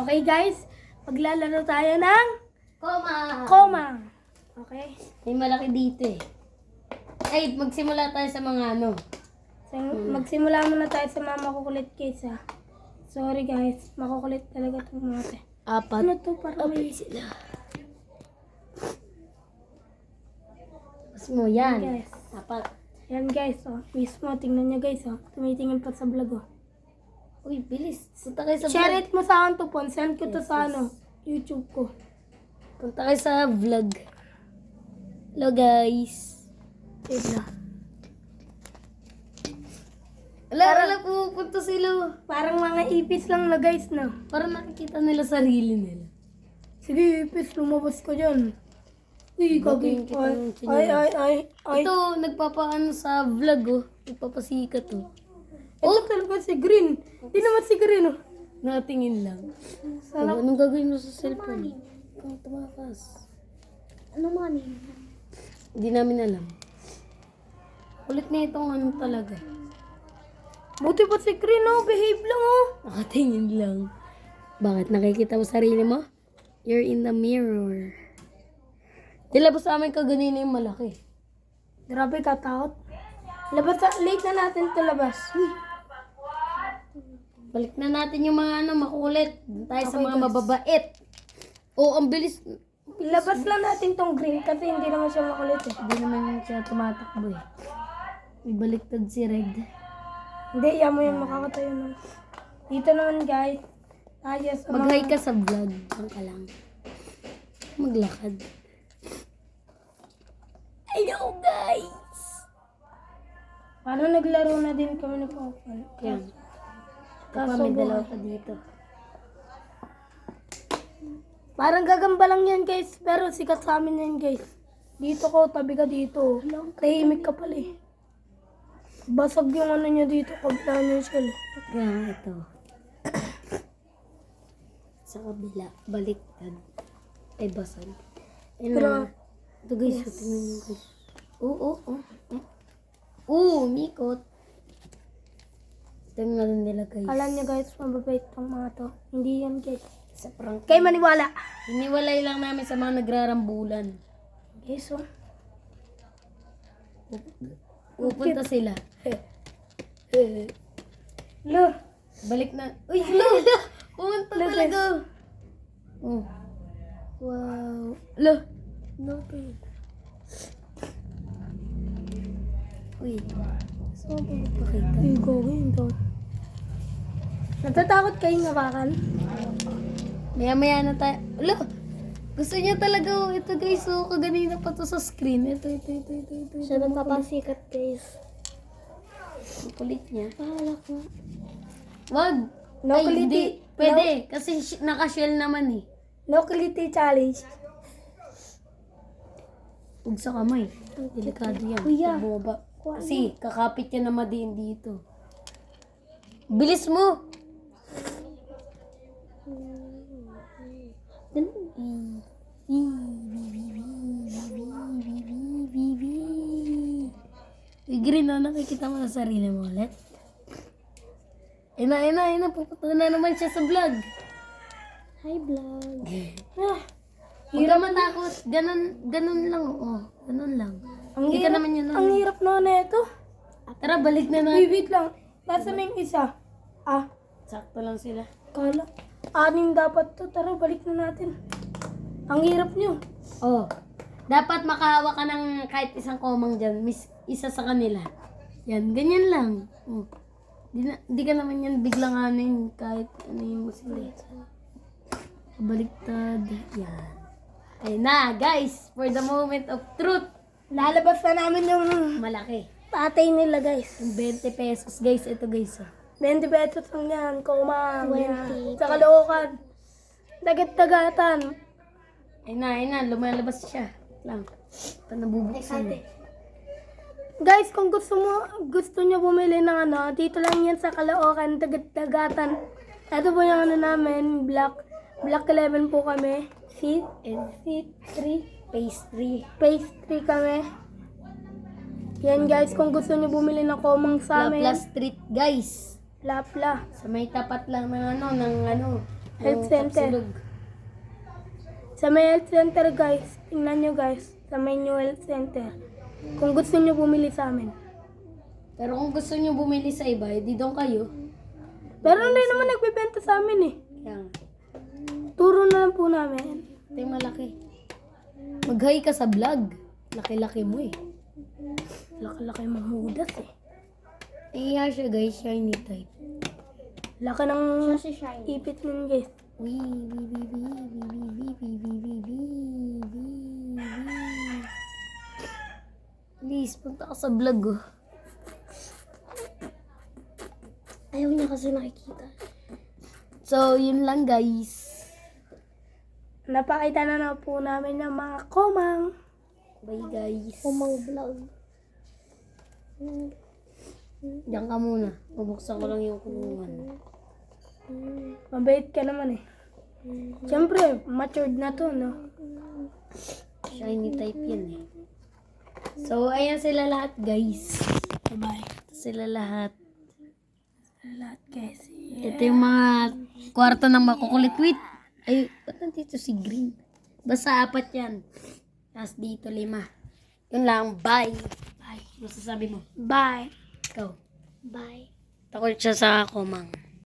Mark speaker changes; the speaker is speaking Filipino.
Speaker 1: Okay guys, maglalaro tayo ng
Speaker 2: Koma!
Speaker 1: Koma. Okay?
Speaker 2: May malaki dito eh. Ay, magsimula tayo sa mga ano.
Speaker 1: So, magsimula muna tayo sa mga makukulit kaysa. Sorry guys, makukulit talaga itong mga te.
Speaker 2: Apat.
Speaker 1: Ano to? Parang may...
Speaker 2: sila. Mas mo yan.
Speaker 1: Yes.
Speaker 2: Apat.
Speaker 1: Yan guys, oh. Mismo, tingnan nyo guys, oh. Tumitingin pa sa vlog, oh.
Speaker 2: Uy, bilis. Punta kayo sa
Speaker 1: Share
Speaker 2: vlog.
Speaker 1: it mo sa akin to, Pon. Send ko to sa ano, YouTube ko.
Speaker 2: Punta kayo sa vlog. Hello guys.
Speaker 1: Wait na.
Speaker 2: Ala, pupunta sila.
Speaker 1: Parang mga ipis lang na guys, no?
Speaker 2: Para nakikita nila sarili nila.
Speaker 1: Sige, ipis, lumabas ka dyan. Uy,
Speaker 2: Gagawin
Speaker 1: gagi.
Speaker 2: kita ng
Speaker 1: Ay,
Speaker 2: tsinelas.
Speaker 1: ay.
Speaker 2: Ito, nagpapaano sa vlog oh. Nagpapasikat oh.
Speaker 1: Ito talaga si Green. Di naman si Green, oh.
Speaker 2: Nakatingin lang.
Speaker 1: Sarap.
Speaker 2: Anong gagawin mo sa cellphone? Ang tumakas.
Speaker 1: Ano money?
Speaker 2: Hindi namin alam. Kulit na itong ano talaga.
Speaker 1: Buti pa si Green, oh. Behave lang, oh.
Speaker 2: Nakatingin lang. Bakit? Nakikita mo sarili mo? You're in the mirror. Dilabas sa amin kaganina yung malaki.
Speaker 1: Grabe katakot. Late na natin ito labas. Uy.
Speaker 2: Balik na natin yung mga ano makulit. Doon tayo sa
Speaker 1: Okay,
Speaker 2: mga
Speaker 1: guys.
Speaker 2: mababait. Oh, ang bilis.
Speaker 1: Ilabas lang natin tong Green kasi hindi naman siya makulit, eh.
Speaker 2: Hindi naman siya tumatakbo eh. May baliktad si Red.
Speaker 1: Hindi, yan mo yung makakatayo nun. Dito naman, guys. Ayos.
Speaker 2: Mag-hi ka sa vlog. Diyan ka lang. Maglakad. Hello guys!
Speaker 1: Paano naglaro na din kami ng Popol?
Speaker 2: Yan.
Speaker 1: Kaso
Speaker 2: May
Speaker 1: buhay.
Speaker 2: dalawa pa dito.
Speaker 1: Parang gagamba lang yan, guys. Pero sikat sa amin yan, guys. Dito ko, tabi ka dito. Tahimik ka pala, eh. Basag yung ano niya dito. Kabila niya siya, eh.
Speaker 2: Kaya ito. Sa kabila. Baliktad. Ay basag. Ayun
Speaker 1: Pero,
Speaker 2: na. Ito guys. Yes. Tingnan nyo guys. Umikot. Tingnan na nila guys.
Speaker 1: alam niyo, guys, mababait tong mga to. Hindi yan, guys.
Speaker 2: Sa prank.
Speaker 1: Kay maniwala.
Speaker 2: Hiniwalay lang namin sa mga nagrarambulan.
Speaker 1: Guys, oh.
Speaker 2: Pupunta sila.
Speaker 1: Lo.
Speaker 2: Balik na. Uy, lo! Pumunta talaga. Oh. Wow. Lo! No pain. Uy. Saan mo magpakita?
Speaker 1: Ay, gawin to. Natatakot kayong hawakan?
Speaker 2: Maya-maya na tayo. Lo! Gusto niya talaga. Oh. Ito guys. Oh, kaganina pa to sa screen. Ito.
Speaker 1: Siya nagpapasikat, guys.
Speaker 2: Ang kulit niya.
Speaker 1: Pahala ko.
Speaker 2: Wag!
Speaker 1: No
Speaker 2: Ay,
Speaker 1: kuliti.
Speaker 2: hindi. Pwede. Kasi naka-shell naman eh.
Speaker 1: No kiliti challenge.
Speaker 2: Huwag sa kamay. Delikado yan.
Speaker 1: Kuya.
Speaker 2: Bumaba. Kasi kakapit yan na madiin dito. Bilis mo! Green na nakikita mo sa sarili mo ulit. Ayun na. Pupunta na naman siya sa vlog.
Speaker 1: Hi, vlog.
Speaker 2: Huwag ka matakot. Ganun lang. Oh, ganun lang. Hindi ka naman yun.
Speaker 1: Ang hirap na ito.
Speaker 2: Tara, balik na natin.
Speaker 1: Wait lang. Nasa na yung isa?
Speaker 2: Sakto lang sila.
Speaker 1: Kala. 6 dapat to. Tara, balik na natin. Ang hirap nyo.
Speaker 2: Oh. Dapat makahawa ka ng kahit isang komang dyan. Isa sa kanila. Yan, ganyan lang. Oh. Di ka naman yan biglang anin kahit ano yung sila. Baliktad. Yan. Ayun na, guys. For the moment of truth.
Speaker 1: Lalabas na namin yung
Speaker 2: Malaki.
Speaker 1: tatay nila, guys.
Speaker 2: Yung 20 pesos, guys. Ito, guys.
Speaker 1: 20 pesos lang yan. Kumang.
Speaker 2: 20
Speaker 1: Sa Caloocan. Dagat-dagatan.
Speaker 2: Ayun na. Lumalabas siya. Lang. Ito nabubuksan.
Speaker 1: Guys, kung gusto nyo bumili ng ano, dito lang yan sa Caloocan, dagat-dagatan. Ito po yung ano namin, Black 11 po kami. Seat and seat 3. Pastry kami. Yan guys, kung gusto nyo bumili ng komang sa amin.
Speaker 2: Lapla Street, guys.
Speaker 1: Lapla.
Speaker 2: Sa may tapat lang ng
Speaker 1: Health
Speaker 2: Yung
Speaker 1: center.
Speaker 2: kapsilog.
Speaker 1: Sa may health center guys, tingnan nyo guys, sa may new health center. Kung gusto nyo bumili sa amin.
Speaker 2: Pero kung gusto nyo bumili sa iba, di doon kayo.
Speaker 1: Pero hindi naman nagbibenta sa amin eh.
Speaker 2: Kaya nga.
Speaker 1: Turo na lang po namin.
Speaker 2: Ito yung malaki. Mag-hi ka sa vlog. Laki-laki mo eh.
Speaker 1: Laki-laki mong hudas eh.
Speaker 2: Iya siya guys, shiny type.
Speaker 1: Laki ng ipit nun guys.
Speaker 2: Please, punta ka sa vlog oh. Ayaw niya kasi nakikita. So, yun lang guys.
Speaker 1: Napakita na po namin ng mga komang.
Speaker 2: Bye guys.
Speaker 1: Komang vlog.
Speaker 2: Diyan ka muna. Bubuksan ko lang yung kulungan.
Speaker 1: Mabait ka naman eh. Siyempre, matured na to, no?
Speaker 2: Shiny type yan eh. So, ayan sila lahat guys.
Speaker 1: Bye-bye.
Speaker 2: Sila lahat.
Speaker 1: Lahat guys.
Speaker 2: Ito yung mga kwarto ng makukulit. Wait! Ay, ba't nandito si Green? Basta 4 yan. Tapos dito 5. Yun lang. Bye! Bye. Masasabi mo?
Speaker 1: Bye.
Speaker 2: Ikaw.
Speaker 1: Bye.
Speaker 2: Takot siya sa komang.